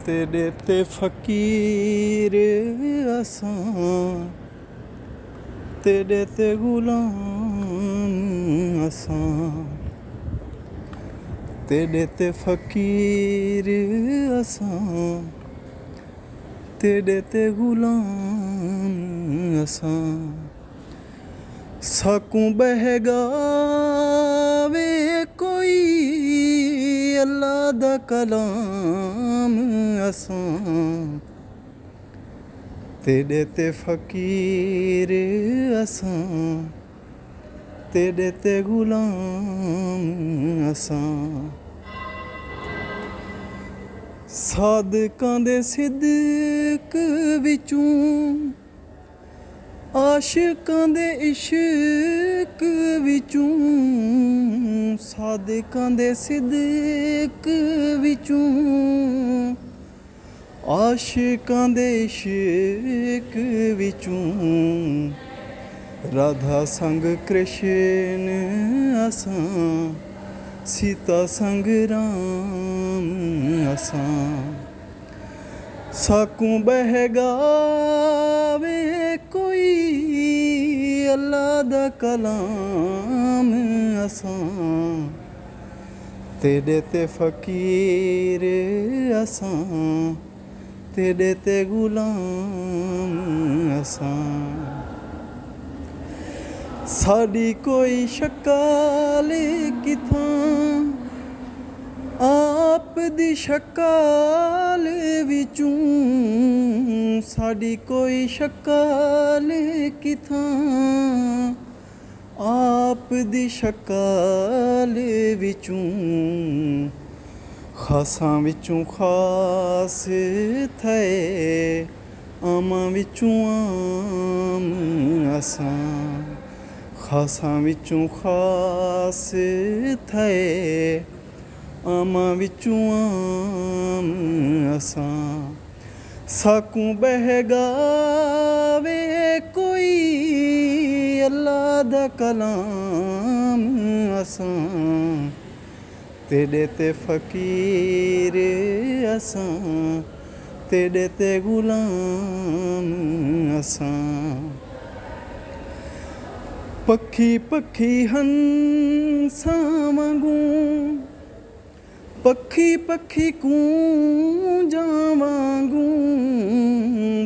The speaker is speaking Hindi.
तेरे ते फकीर असां, तेरे ते गुलाम असां, तेरे ते फकीर असां, तेरे ते गुलाम असां। साकू बहगावे कोई अल्लाह दा कलाम असां, तेरे ते फकीर असां, तेरे ते गुलाम असां। सादकां दे सिदक विचों, आशिकां दे इश्क विचों, सादकां दे सिदक विचों, आशिकां दे इश्क विचों। राधा संग कृष्ण असां, सीता संग राम असां। साकू बहगावे कोई अल्लाह दा कलाम असां, तेरे ते फकीर असां, तेरे ते गुलाम असां। साडी कोई शकाल किथां, आप दी शकाल विचों, साडी कोई शकाल किथां, आप दी शकाल विचों। खासां विचों खास थे, आमां विचों आम असां, खासां विचों खास थे, आमां विचों आम असां। साकू बहगावे कोई अल्लाह दा कलाम असां, तेरे ते फकीर असां, तेरे ते गुलाम असां। पखी पखी हंसां वांगूं, पखी पखी कूंजां वांगूं।